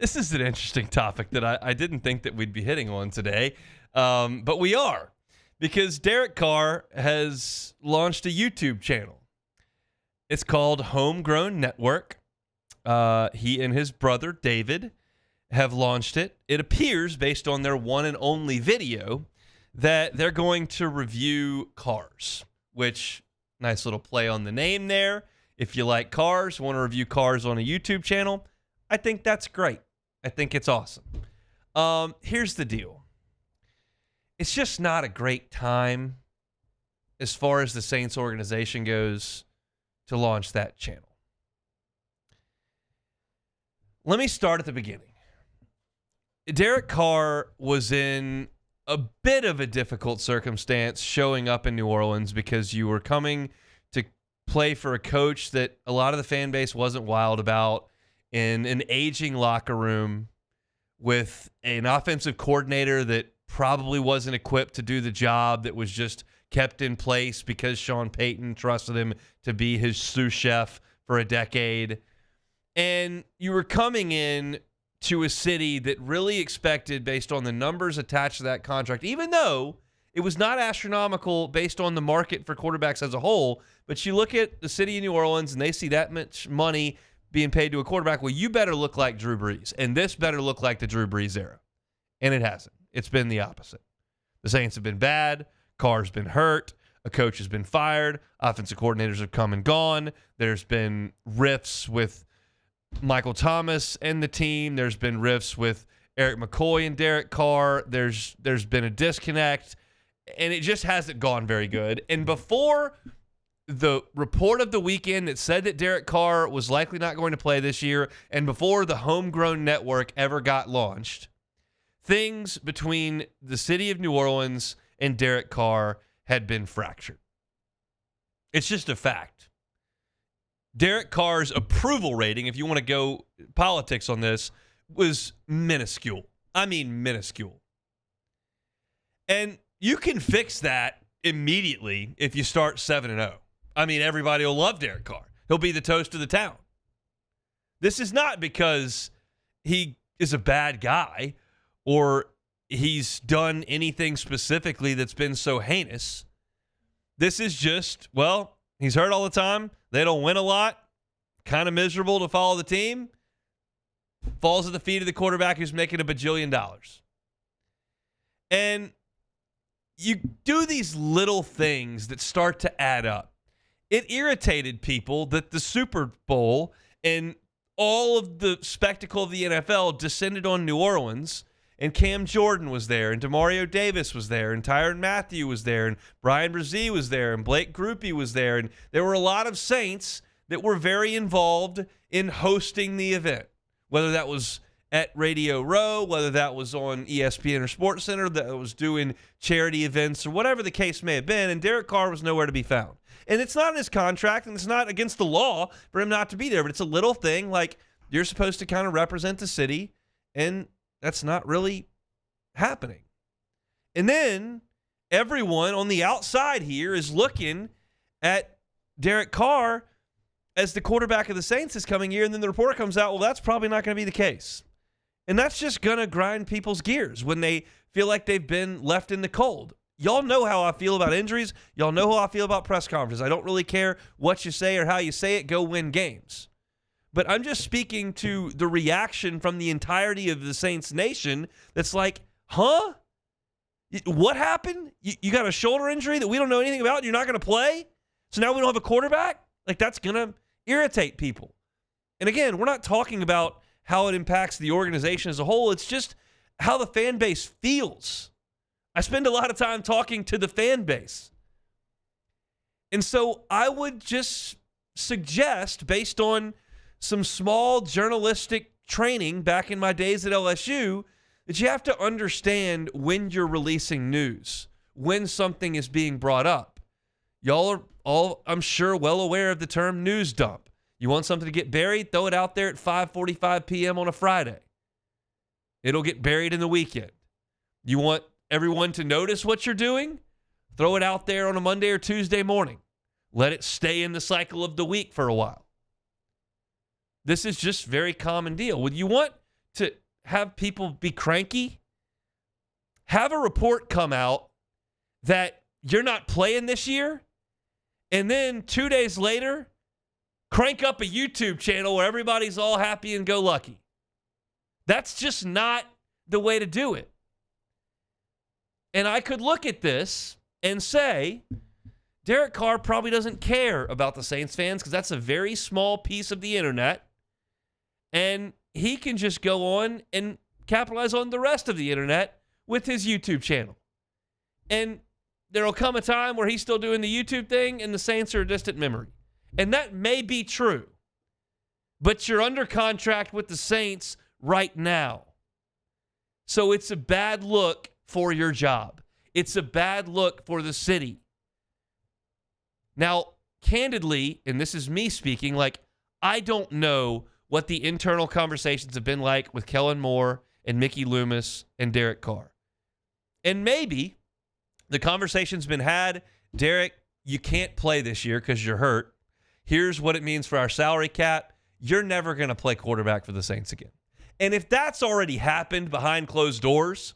This is an interesting topic that I didn't think that we'd be hitting on today, but we are, because Derek Carr has launched a YouTube channel. It's called Homegrown Network. He and his brother, David, have launched it. It appears, based on their one and only video, that they're going to review cars, which, nice little play on the name there. If you like cars, want to review cars on a YouTube channel, I think that's great. I think it's awesome. Here's the deal. It's just not a great time as far as the Saints organization goes to launch that channel. Let me start at the beginning. Derek Carr was in a bit of a difficult circumstance showing up in New Orleans because you were coming to play for a coach that a lot of the fan base wasn't wild about, in an aging locker room with an offensive coordinator that probably wasn't equipped to do the job, that was just kept in place because Sean Payton trusted him to be his sous chef for a decade. And you were coming in to a city that really expected, based on the numbers attached to that contract, even though it was not astronomical based on the market for quarterbacks as a whole, but you look at the city of New Orleans and they see that much money being paid to a quarterback. Well, you better look like Drew Brees, and this better look like the Drew Brees era. And it hasn't. It's been the opposite. The Saints have been bad. Carr's been hurt. A coach has been fired. Offensive coordinators have come and gone. There's been rifts with Michael Thomas and the team. There's been rifts with Eric McCoy and Derek Carr. There's been a disconnect, and it just hasn't gone very good. And before the report of the weekend that said that Derek Carr was likely not going to play this year, and before the Homegrown Network ever got launched, things between the city of New Orleans and Derek Carr had been fractured. It's just a fact. Derek Carr's approval rating, if you want to go politics on this, was minuscule. I mean, minuscule. And you can fix that immediately if you start 7-0. I mean, everybody will love Derek Carr. He'll be the toast of the town. This is not because he is a bad guy or he's done anything specifically that's been so heinous. This is just, well, he's hurt all the time. They don't win a lot. Kind of miserable to follow the team. Falls at the feet of the quarterback who's making $1 bajillion. And you do these little things that start to add up. It irritated people that the Super Bowl and all of the spectacle of the NFL descended on New Orleans, and Cam Jordan was there, and Demario Davis was there, and Tyrann Mathieu was there, and Brian Brzee was there, and Blake Grupe was there, and there were a lot of Saints that were very involved in hosting the event, whether that was at Radio Row, whether that was on ESPN or SportsCenter, that was doing charity events, or whatever the case may have been, and Derek Carr was nowhere to be found. And it's not in his contract, and it's not against the law for him not to be there, but it's a little thing like you're supposed to kind of represent the city, and that's not really happening. And then everyone on the outside here is looking at Derek Carr as the quarterback of the Saints this coming year, and then the report comes out, well, that's probably not going to be the case. And that's just going to grind people's gears when they feel like they've been left in the cold. Y'all know how I feel about injuries. Y'all know how I feel about press conferences. I don't really care what you say or how you say it. Go win games. But I'm just speaking to the reaction from the entirety of the Saints nation that's like, huh? What happened? You got a shoulder injury that we don't know anything about and you're not going to play? So now we don't have a quarterback? Like, that's going to irritate people. And again, we're not talking about how it impacts the organization as a whole. It's just how the fan base feels. I spend a lot of time talking to the fan base. And so I would just suggest, based on some small journalistic training back in my days at LSU, that you have to understand when you're releasing news, when something is being brought up. Y'all are all, I'm sure, well aware of the term news dump. You want something to get buried? Throw it out there at 5:45 p.m. on a Friday. It'll get buried in the weekend. You want everyone to notice what you're doing? Throw it out there on a Monday or Tuesday morning. Let it stay in the cycle of the week for a while. This is just very common deal. Would you want to have people be cranky? Have a report come out that you're not playing this year, and then 2 days later, crank up a YouTube channel where everybody's all happy and go lucky. That's just not the way to do it. And I could look at this and say, Derek Carr probably doesn't care about the Saints fans because that's a very small piece of the internet. And he can just go on and capitalize on the rest of the internet with his YouTube channel. And there will come a time where he's still doing the YouTube thing and the Saints are a distant memory. And that may be true. But you're under contract with the Saints right now. So it's a bad look for your job. It's a bad look for the city. Now, candidly, and this is me speaking, like, I don't know what the internal conversations have been like with Kellen Moore and Mickey Loomis and Derek Carr. And maybe the conversation's been had. Derek, you can't play this year because you're hurt. Here's what it means for our salary cap. You're never going to play quarterback for the Saints again. And if that's already happened behind closed doors,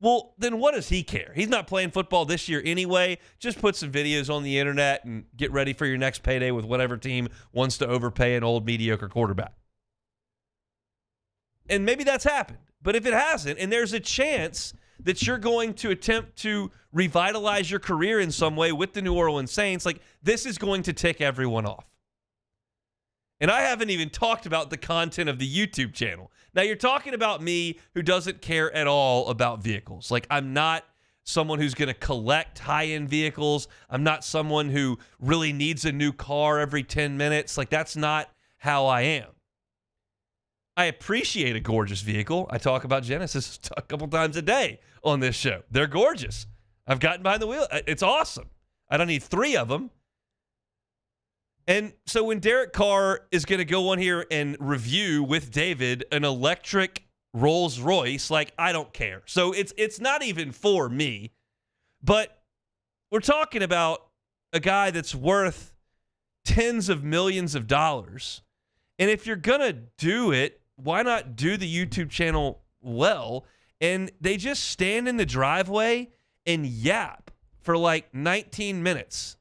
well, then what does he care? He's not playing football this year anyway. Just put some videos on the internet and get ready for your next payday with whatever team wants to overpay an old mediocre quarterback. And maybe that's happened. But if it hasn't, and there's a chance that you're going to attempt to revitalize your career in some way with the New Orleans Saints, like, this is going to tick everyone off. And I haven't even talked about the content of the YouTube channel. Now, you're talking about me who doesn't care at all about vehicles. Like, I'm not someone who's going to collect high-end vehicles. I'm not someone who really needs a new car every 10 minutes. Like, that's not how I am. I appreciate a gorgeous vehicle. I talk about Genesis a couple times a day on this show. They're gorgeous. I've gotten behind the wheel. It's awesome. I don't need 3 of them. And so when Derek Carr is going to go on here and review with David an electric Rolls Royce, like, I don't care. So it's not even for me. But we're talking about a guy that's worth tens of millions of dollars. And if you're going to do it, why not do the YouTube channel well? And they just stand in the driveway and yap for like 19 minutes.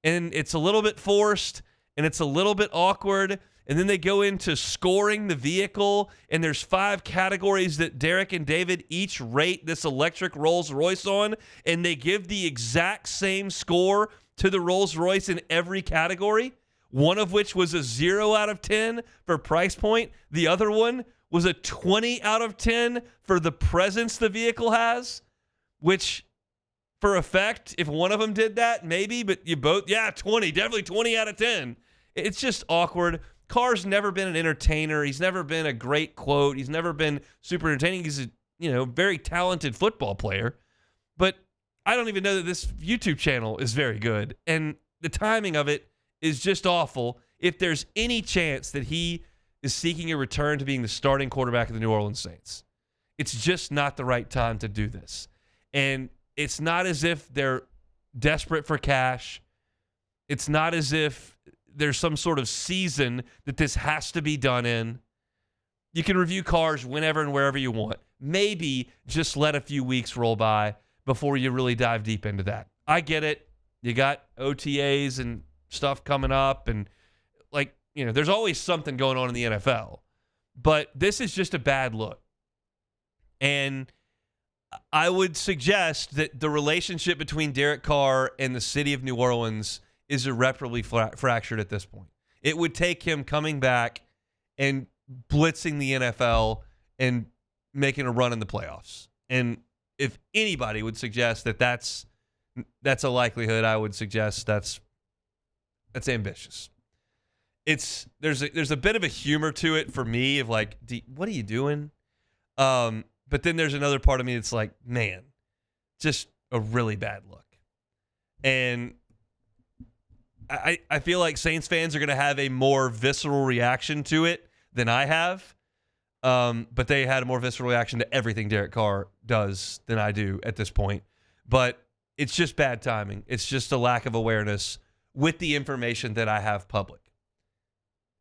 And it's a little bit forced, and it's a little bit awkward. And then they go into scoring the vehicle, and there's 5 categories that Derek and David each rate this electric Rolls Royce on, and they give the exact same score to the Rolls Royce in every category, one of which was a 0 out of 10 for price point. The other one was a 20 out of 10 for the presence the vehicle has, which, for effect, if one of them did that, maybe, but you both, 20, definitely 20 out of 10. It's just awkward. Carr's never been an entertainer. He's never been a great quote. He's never been super entertaining. He's a, very talented football player. But I don't even know that this YouTube channel is very good. And the timing of it is just awful. If there's any chance that he is seeking a return to being the starting quarterback of the New Orleans Saints, it's just not the right time to do this. And it's not as if they're desperate for cash. It's not as if there's some sort of season that this has to be done in. You can review cars whenever and wherever you want. Maybe just let a few weeks roll by before you really dive deep into that. I get it. You got OTAs and stuff coming up, and there's always something going on in the NFL. But this is just a bad look. And I would suggest that the relationship between Derek Carr and the city of New Orleans is irreparably fractured at this point. It would take him coming back and blitzing the NFL and making a run in the playoffs. And if anybody would suggest that that's a likelihood, I would suggest that's ambitious. There's a bit of a humor to it for me of like, what are you doing? But then there's another part of me that's like, man, just a really bad look. And I feel like Saints fans are going to have a more visceral reaction to it than I have. But they had a more visceral reaction to everything Derek Carr does than I do at this point. But it's just bad timing. It's just a lack of awareness with the information that I have public.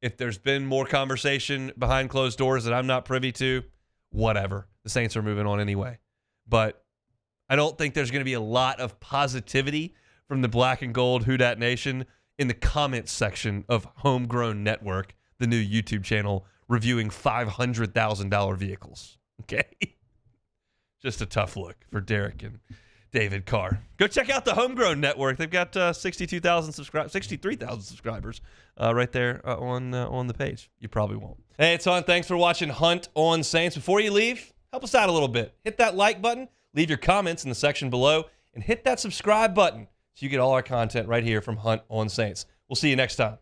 If there's been more conversation behind closed doors that I'm not privy to, whatever. The Saints are moving on anyway. But I don't think there's going to be a lot of positivity from the Black and Gold Who Dat Nation in the comments section of Homegrown Network, the new YouTube channel reviewing $500,000 vehicles. Okay? Just a tough look for Derek and David Carr. Go check out the Homegrown Network. They've got 63,000 subscribers right there on the page. You probably won't. Hey, it's on. Thanks for watching Hunt on Saints. Before you leave, help us out a little bit. Hit that like button, leave your comments in the section below, and hit that subscribe button so you get all our content right here from Hunt on Saints. We'll see you next time.